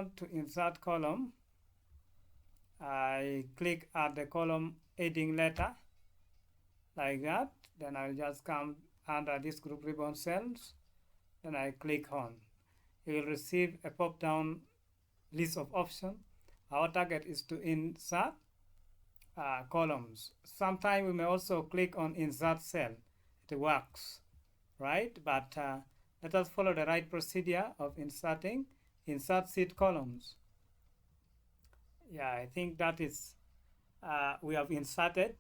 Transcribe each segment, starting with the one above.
want to insert column, I click at the column heading letter like that. Then I'll just come under this group ribbon cells. Then I click on. You will receive a pop-down list of options. Our target is to insert columns. Sometimes we may also click on insert cell. It works, right? But let us follow the right procedure of inserting insert seed columns. Yeah, I think that is we have inserted.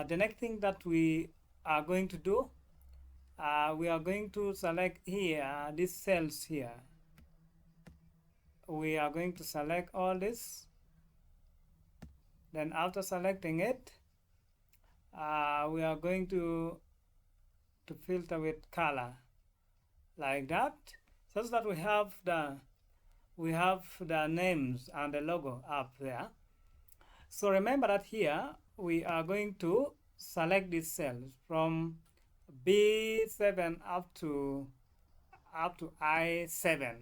The next thing that we are going to do, we are going to select here these cells here. We are going to select all this. Then after selecting it, we are going to filter with color like that, such that we have the names and the logo up there. So remember that here we are going to select these cells from B7 up to I7.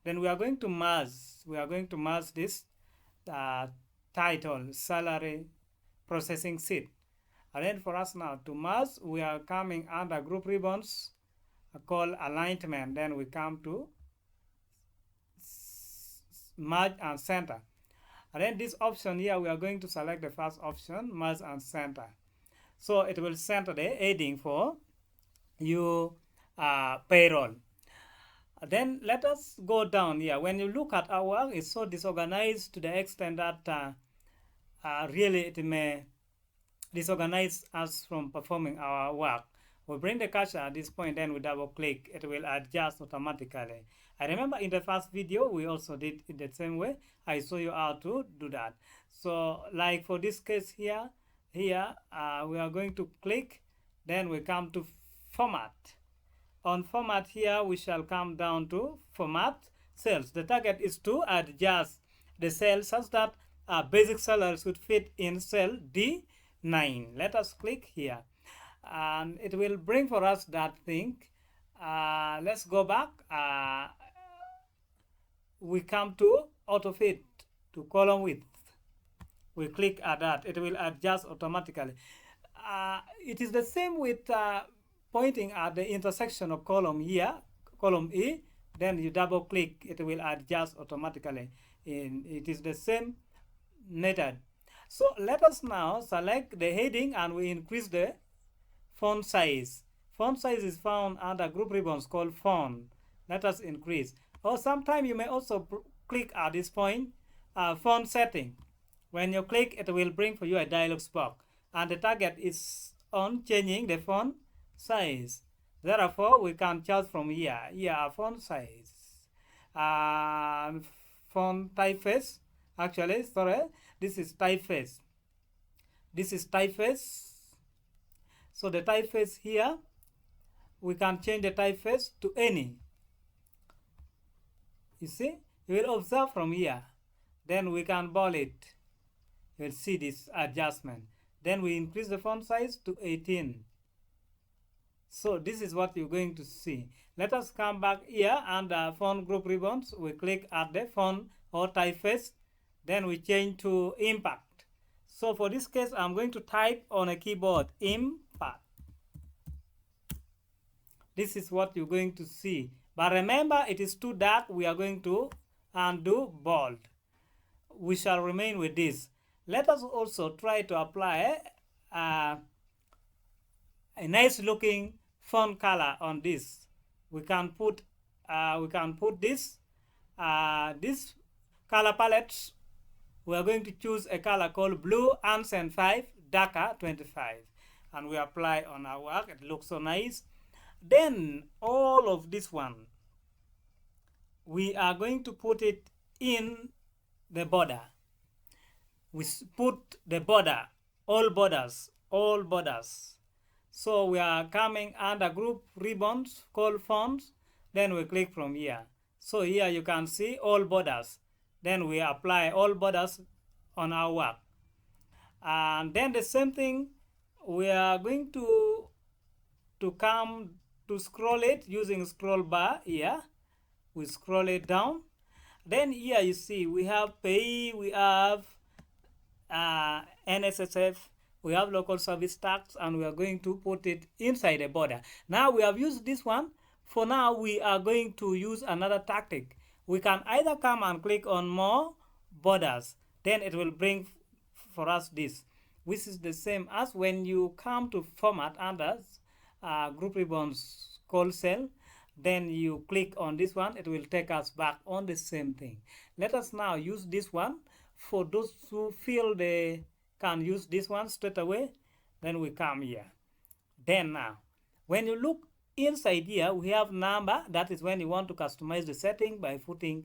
Then we are going to merge. We are going to merge this title, salary processing sheet. And then for us now to merge, we are coming under group ribbons called alignment. Then we come to merge and center. And then this option here, we are going to select the first option, merge and center. So it will center the heading for your payroll. Then let us go down here. When you look at our work, it's so disorganized to the extent that really it may disorganize us from performing our work. We bring the cursor at this point, then we double click, it will adjust automatically. I remember in the first video, we also did it the same way. I show you how to do that. So like for this case here, we are going to click, then we come to format. On format here, we shall come down to format cells. The target is to adjust the cells such that basic salary should fit in cell D9. Let us click here. And it will bring for us that thing. Let's go back. We come to auto fit to column width. We click at that. It will adjust automatically. It is the same with pointing at the intersection of column here, column E, then you double click, it will adjust automatically. It is the same method. So let us now select the heading and we increase the font size. Font size is found under group ribbons called font. Let us increase. Or sometimes you may also click at this point, font setting. When you click, it will bring for you a dialog box. And the target is on changing the font size. Therefore, we can choose from here. Here are font size. Font typeface. Actually, sorry, this is typeface. This is typeface. So the typeface here, we can change the typeface to any. You see, you will observe from here. Then we can bold it. You will see this adjustment. Then we increase the font size to 18. So this is what you're going to see. Let us come back here under font group ribbons. We click at the font or typeface. Then we change to impact. So for this case, I'm going to type on a keyboard, impact. This is what you're going to see. But remember, it is too dark. We are going to undo bold. We shall remain with this. Let us also try to apply a nice looking font color on this. We can put this color palette. We are going to choose a color called blue Ansen 5 darker 25, and we apply on our work. It looks so nice. Then all of this one, we are going to put it in the border. We put the border, all borders. So we are coming under group ribbons called fonts. Then we click from here. So here you can see all borders. Then we apply all borders on our work. And then the same thing, we are going to come to scroll it using scroll bar here. We scroll it down. Then here you see we have pay, we have NSSF, we have local service tax, and we are going to put it inside a border. Now we have used this one. For now, we are going to use another tactic. We can either come and click on more borders, then it will bring for us this, which is the same as when you come to format under group ribbons call cell, then you click on this one, it will take us back on the same thing. Let us now use this one. For those who feel they can use this one straight away, then we come here. Then now, when you look inside here, we have number. That is when you want to customize the setting by putting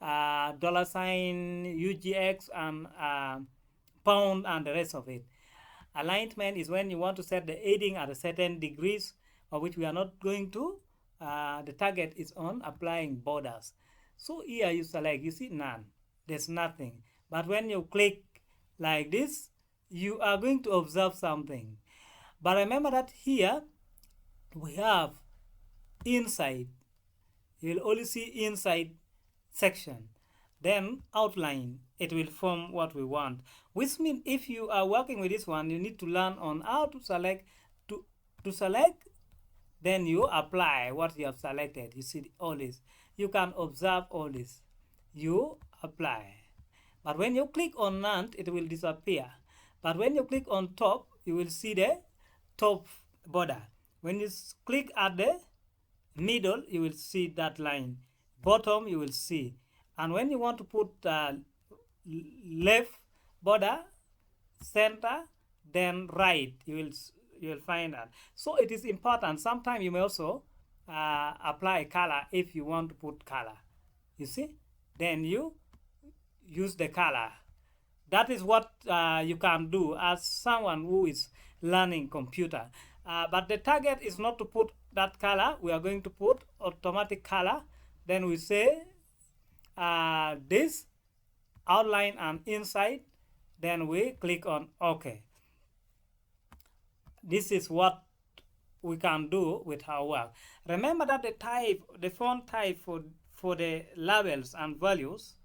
$sign, UGX, and pound, and the rest of it. Alignment is when you want to set the heading at a certain degrees, of which we are not going to. The target is on applying borders. So here you select, you see none. There's nothing. But when you click like this, you are going to observe something. But remember that here we have inside. You will only see inside section. Then outline. It will form what we want. Which means if you are working with this one, you need to learn on how to select. To select, then you apply what you have selected. You see all this. You can observe all this. You apply. But when you click on none, it will disappear. But when you click on top, you will see the top border. When you click at the middle, you will see that line. Bottom, you will see. And when you want to put left border, center, then right, you will find that. So it is important. Sometimes you may also apply color if you want to put color. You see? Then you use the color. That is what you can do as someone who is learning computer. But the target is not to put that color. We are going to put automatic color. Then we say this outline and inside. Then we click on OK. This is what we can do with our work. Remember that the font type for the labels and values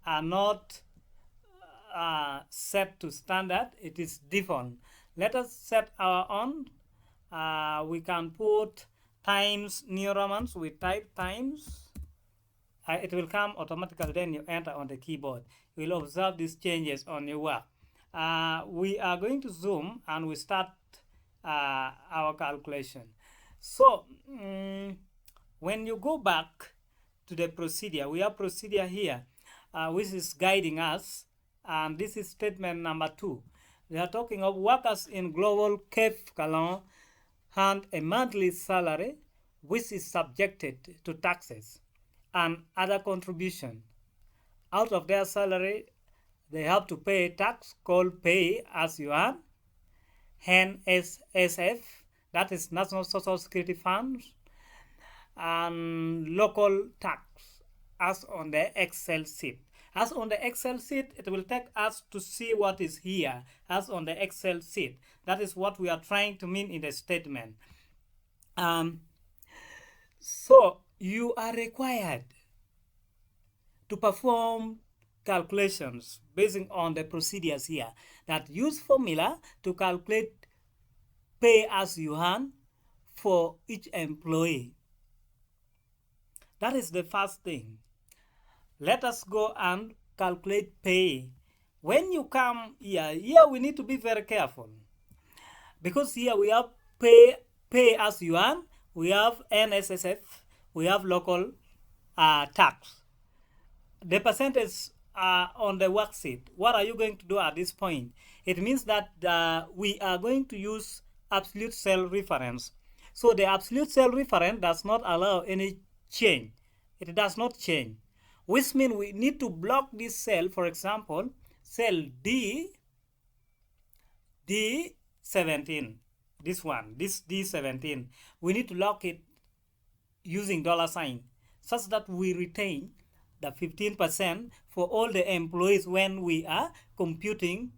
are not set to standard. It is default. Let us set our own. We can put times New Romans. We type times. It will come automatically. Then you enter on the keyboard. You will observe these changes on your work. We are going to zoom and we start our calculation. So when you go back to the procedure, we have procedure here, which is guiding us, and this is statement number 2. They are talking of workers in global Cape Colon earn a monthly salary which is subjected to taxes and other contributions. Out of their salary, they have to pay tax called pay as you earn, NSSF, that is National Social Security Fund, and local tax as on the Excel sheet. As on the Excel sheet, it will take us to see what is here as on the Excel sheet. That is what we are trying to mean in the statement. So you are required to perform calculations based on the procedures here that use formula to calculate pay as you earn for each employee. That is the first thing. Let us go and calculate pay. When you come here we need to be very careful, because here we have pay as you earn, we have NSSF, we have local tax. The percentage on the worksheet. What are you going to do at this point? It means that we are going to use absolute cell reference. So the absolute cell reference does not allow any change. It does not change, which means we need to block this cell. For example, cell D17, this one, this D17, we need to lock it using $sign such that we retain the 15% for all the employees when we are computing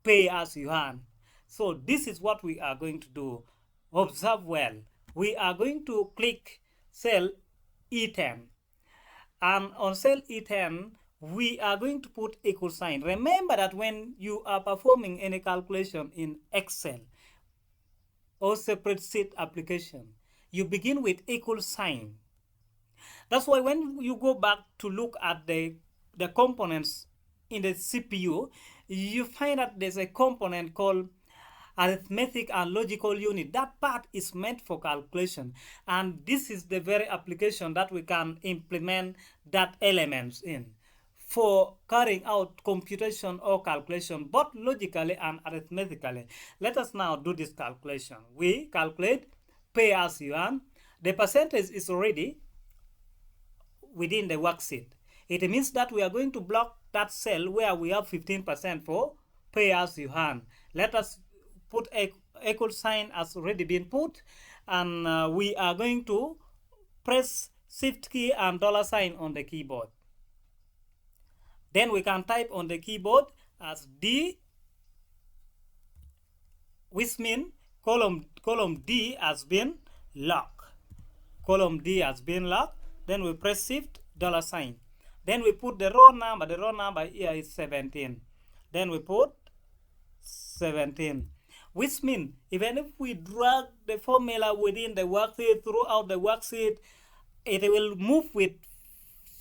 pay as you earn. So this is what we are going to do. Observe well. We are going to click cell E10. And on cell E10, we are going to put equal sign. Remember that when you are performing any calculation in Excel or separate sheet application, you begin with equal sign. That's why when you go back to look at the components in the CPU, you find that there's a component called arithmetic and logical unit. That part is meant for calculation, and this is the very application that we can implement that elements in for carrying out computation or calculation both logically and arithmetically. Let us now do this calculation. We calculate pay as you earn. The percentage is already within the worksheet. It means that we are going to block that cell where we have 15% for pay as you earn. Let us put a equal sign as already been put, and we are going to press shift key and dollar sign on the keyboard. Then we can type on the keyboard as D, which means column D has been locked. Column D has been locked. Then we press shift dollar sign. Then we put the row number. The row number here is 17. Then we put 17. Which means even if we drag the formula within the worksheet throughout the worksheet, it will move with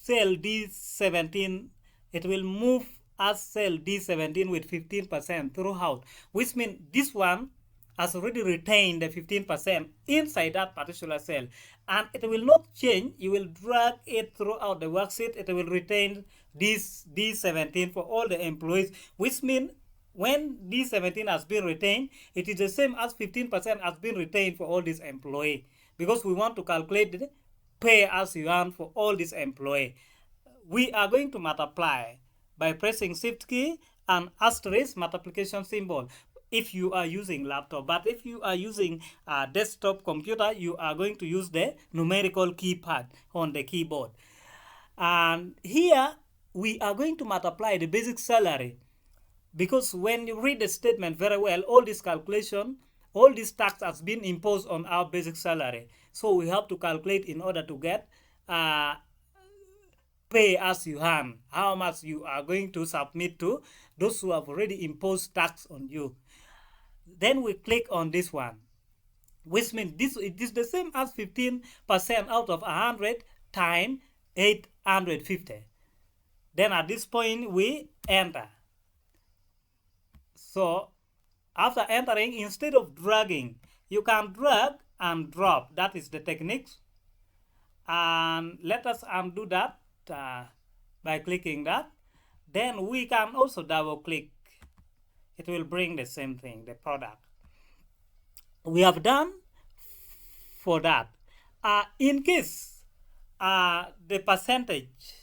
cell D17. It will move as cell D17 with 15% throughout, which means this one has already retained the 15% inside that particular cell, and it will not change. You will drag it throughout the worksheet. It will retain this D17 for all the employees, which means when D17 has been retained, it is the same as 15% has been retained for all these employees, because we want to calculate the pay as you earn for all these employees. We are going to multiply by pressing shift key and asterisk multiplication symbol if you are using laptop. But if you are using a desktop computer, you are going to use the numerical keypad on the keyboard. And here we are going to multiply the basic salary, because when you read the statement very well, all this calculation, all this tax has been imposed on our basic salary. So we have to calculate in order to get pay as you earn, how much you are going to submit to those who have already imposed tax on you. Then we click on this one, which means it is the same as 15% out of 100 times 850. Then at this point we enter. So after entering, instead of dragging, you can drag and drop. That is the technique. And let us undo that by clicking that. Then we can also double click. It will bring the same thing, the product. We have done for that. In case the percentage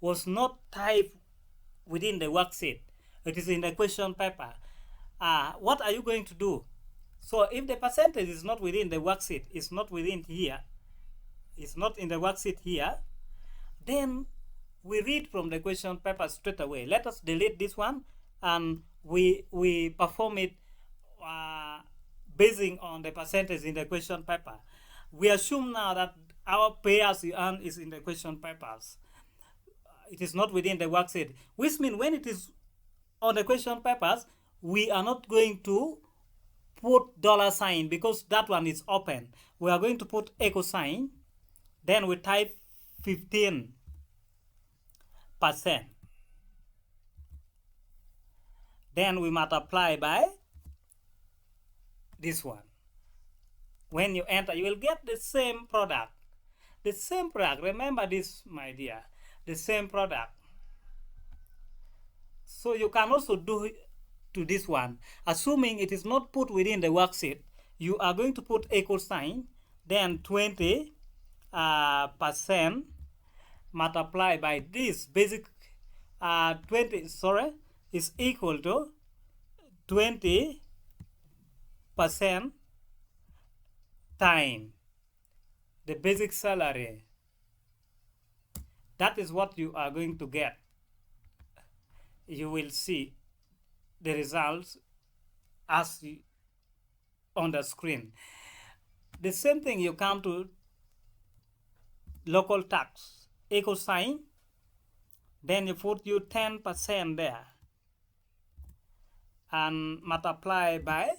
was not typed within the worksheet, it is in the question paper, what are you going to do? So if the percentage is not within the worksheet, it's not within here, it's not in the worksheet here, then we read from the question paper straight away. Let us delete this one, and we perform it basing on the percentage in the question paper. We assume now that our pay as you earn is in the question papers. It is not within the worksheet, which means when it is on the question papers, we are not going to put dollar sign because that one is open. We are going to put equal sign. Then we type 15%. Then we multiply by this one. When you enter, you will get the same product. The same product. Remember this, my dear. The same product. So you can also do to this one. Assuming it is not put within the worksheet, you are going to put equal sign, then 20% multiply by this basic 20 is equal to 20% time the basic salary. That is what you are going to get. You will see the results as on the screen. The same thing, you come to local tax. equal sign, then you put your 10% there and multiply by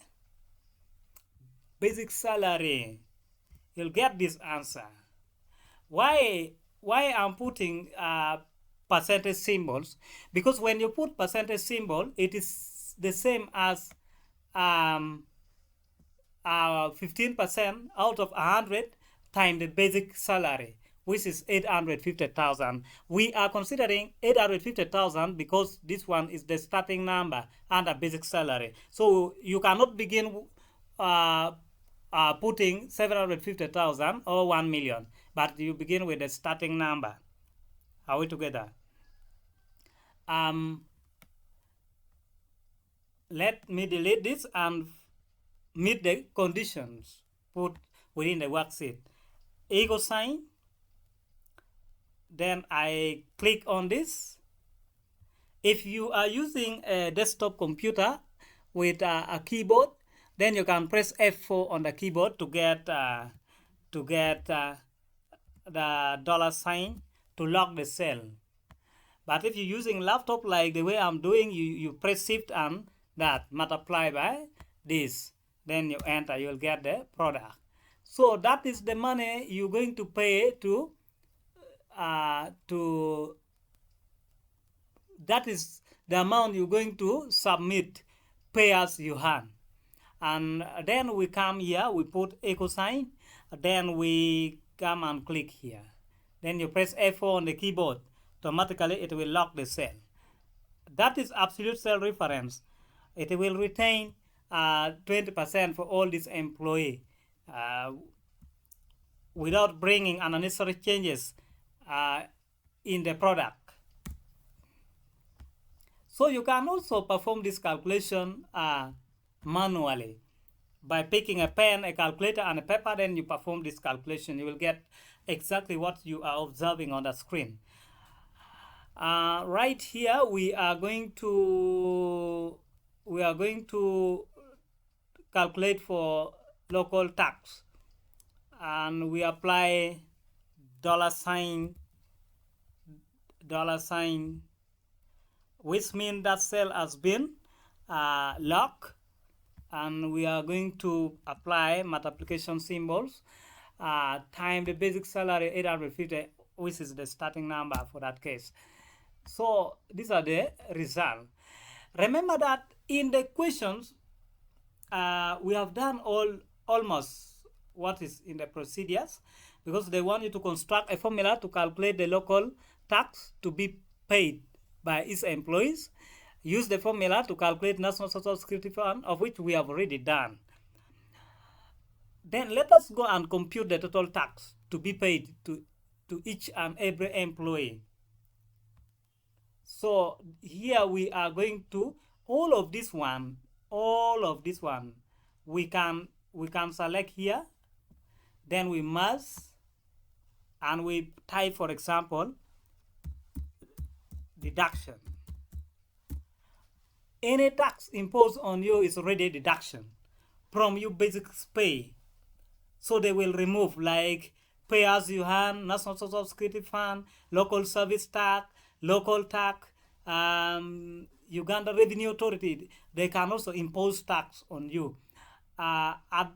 basic salary. You'll get this answer. Why I'm putting percentage symbols? Because when you put percentage symbol, it is the same as 15% out of 100 times the basic salary, which is 850,000. We are considering 850,000 because this one is the starting number under basic salary. So you cannot begin putting 750,000 or 1 million, but you begin with the starting number. Are we together? Let me delete this and meet the conditions put within the worksheet. Equal sign, then I click on this. If you are using a desktop computer with a keyboard, then you can press F4 on the keyboard to get the $sign to lock the cell. But if you're using laptop like the way I'm doing, you press Shift and that multiply by this, then you enter, you'll get the product. So that is the money you're going to pay to that is the amount you're going to submit, pay as you earn. And then we come here, we put equal sign, then we come and click here. Then you press F4 on the keyboard, automatically it will lock the cell. That is absolute cell reference. It will retain 20% for all these employees without bringing unnecessary changes in the product. So you can also perform this calculation manually by picking a pen, a calculator, and a paper. Then you perform this calculation. You will get exactly what you are observing on the screen. Right here, we are going to calculate for local tax, and we apply $sign, which means that cell has been locked, and we are going to apply multiplication symbols times the basic salary 850, which is the starting number for that case. So these are the results. Remember that in the questions we have done almost what is in the procedures, because they want you to construct a formula to calculate the local tax to be paid by its employees. Use the formula to calculate National Social Security Fund, of which we have already done. Then let us go and compute the total tax to be paid to each and every employee. So here we are going to all of this one we can select here, then we must, and we type, for example, deduction. Any tax imposed on you is already deduction from your basic pay. So they will remove like pay as you earn, National Social Security Fund, local service tax, local tax, Uganda Revenue Authority. They can also impose tax on you. At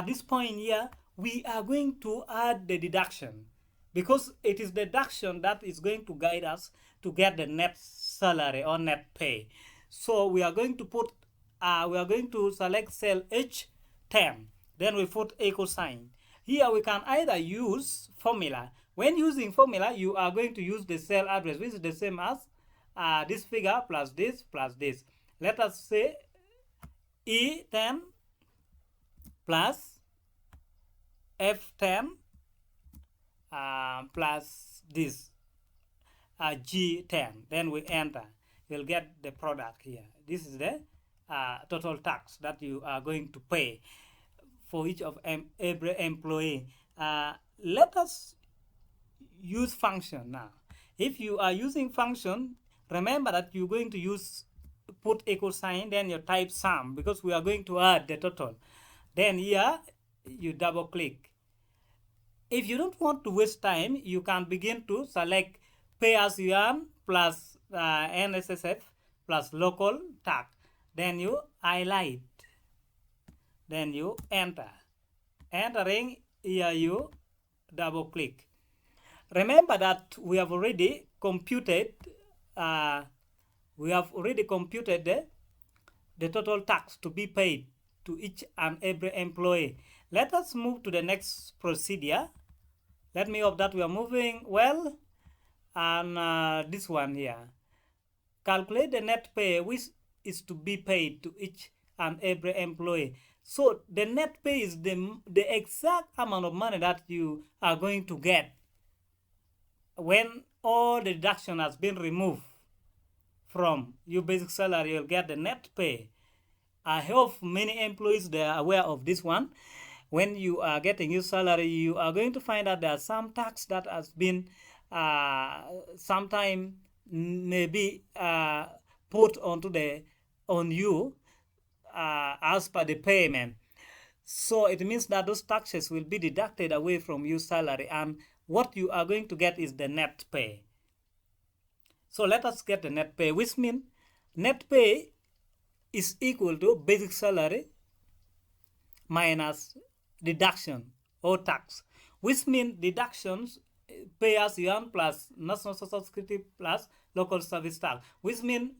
this point here, we are going to add the deduction, because it is the deduction that is going to guide us to get the net salary or net pay. So we are going to put, we are going to select cell H10, then we put equal sign. Here we can either use formula. When using formula, you are going to use the cell address, which is the same as this figure plus this plus this. Let us say E10 plus F10 plus this G10. Then we enter. You'll get the product here. This is the total tax that you are going to pay for each of every employee. Let us use function now. If you are using function, remember that you're going to put equal sign, then you type sum, because we are going to add the total. Then here you double click. If you don't want to waste time, you can begin to select pay as you earn plus NSSF plus local tax. Then you highlight. Then you enter. Entering here, you double click. Remember that we have already computed the total tax to be paid to each and every employee. Let us move to the next procedure. Let me hope that we are moving well. And this one here. Calculate the net pay which is to be paid to each and every employee. So the net pay is the exact amount of money that you are going to get when all the deduction has been removed from your basic salary. You'll get the net pay. I hope many employees they are aware of this one. When you are getting your salary, you are going to find out there are some tax that has been sometime maybe put on you as per the payment. So it means that those taxes will be deducted away from your salary, and what you are going to get is the net pay. So let us get the net pay, which means net pay is equal to basic salary minus deduction or tax, which means deductions pay as you earn plus national social security plus local service tax, which means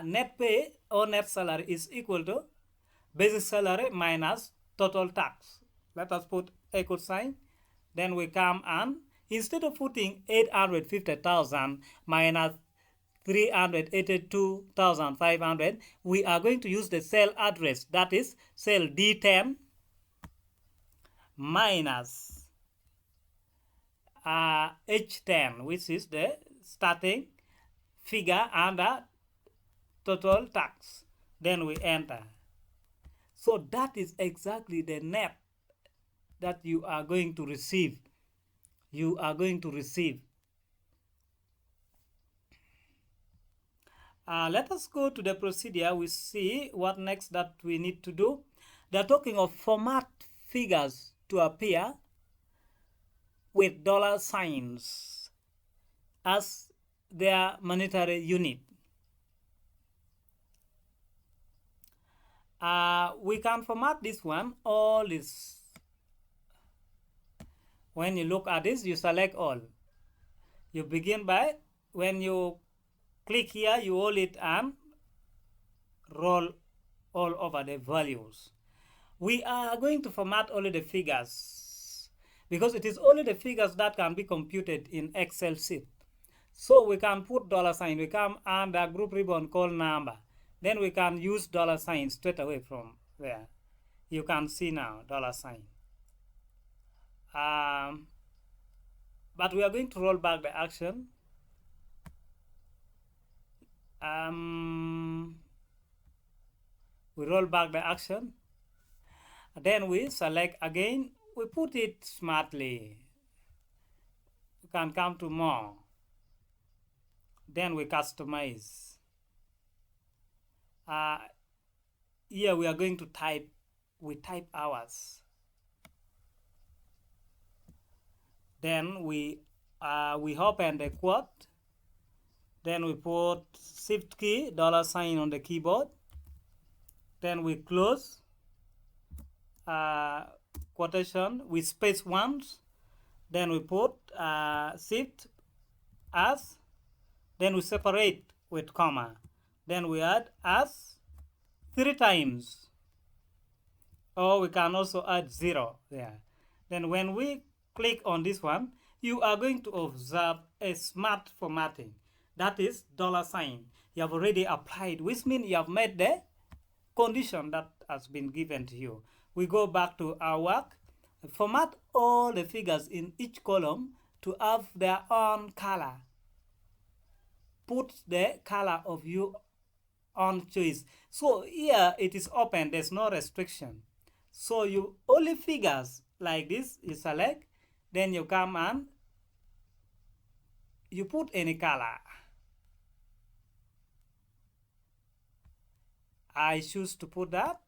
net pay or net salary is equal to basic salary minus total tax. Let us put equal sign. Then we come and instead of putting 850,000 minus 382,500, we are going to use the cell address, that is cell D10 minus H10, which is the starting figure under total tax. Then we enter. So that is exactly the net that you are going to receive. You are going to receive. Let us go to the procedure. We see what next that we need to do. They're talking of format figures to appear with dollar signs as their monetary unit. We can format this one, all this. When you look at this, you select all. You begin by, when you click here, you hold it and roll all over the values. We are going to format only the figures because it is only the figures that can be computed in Excel sheet. So we can put dollar sign. We come under group ribbon called number. Then we can use dollar sign straight away from there. You can see now dollar sign. But we are going to roll back the action. We roll back the action. Then we select again. We put it smartly. You can come to more. Then we customize. Here we are going to type. We type hours. Then we open the quote. Then we put shift key, dollar sign on the keyboard. Then we close quotation with space once. Then we put shift as. Then we separate with comma. Then we add as 3 times. Or we can also add 0 there. Then when we click on this one, you are going to observe a smart formatting. That is dollar sign. You have already applied, which means you have met the condition that has been given to you. We go back to our work. Format all the figures in each column to have their own color. Put the color of your own choice. So here it is open, there's no restriction. So you only figures like this, you select, then you come and you put any color. I choose to put that.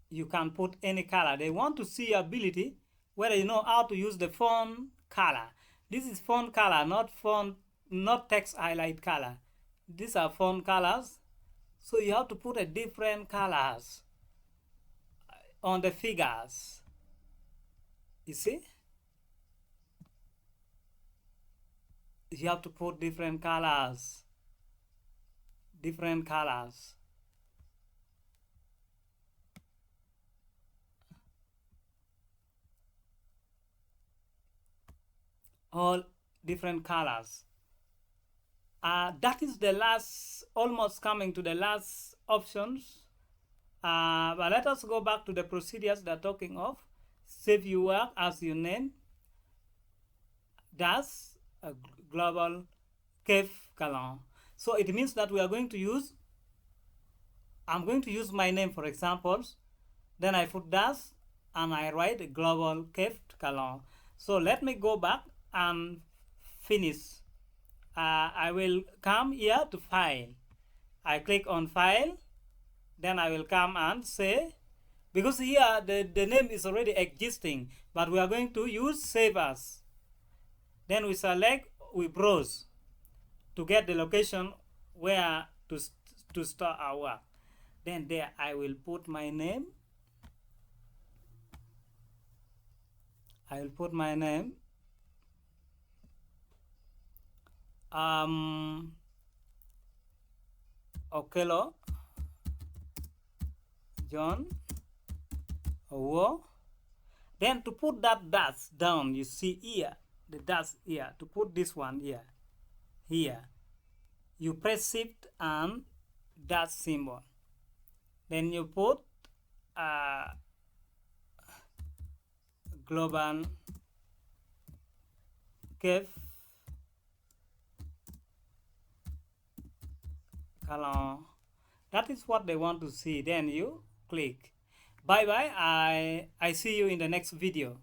you can put any color. They want to see your ability, whether you know how to use the font color. This is font color, not text highlight color. These are font colors. So you have to put a different colors on the figures. You see? You have to put different colors. Different colors. All different colors. That is the last, almost coming to the last options. But let us go back to the procedures they're talking of. Save your work as your name. That's a global Kef Galan. So it means that we are going to use, I'm going to use my name for examples. Then I put das and I write a global Kef Galan. So let me go back and finish. I will come here to file. I click on file. Then I will come and say, because here the name is already existing, but we are going to use save as. Then we select, we browse to get the location where to store our work. Then there I will put my name. I will put my name. Okelo John OWOR. Then to put that dash down, you see here, the dash here, to put this one here, you press shift and dash symbol. Then you put global Kef Galan. That is what they want to see. Then you click. Bye bye. I see you in the next video.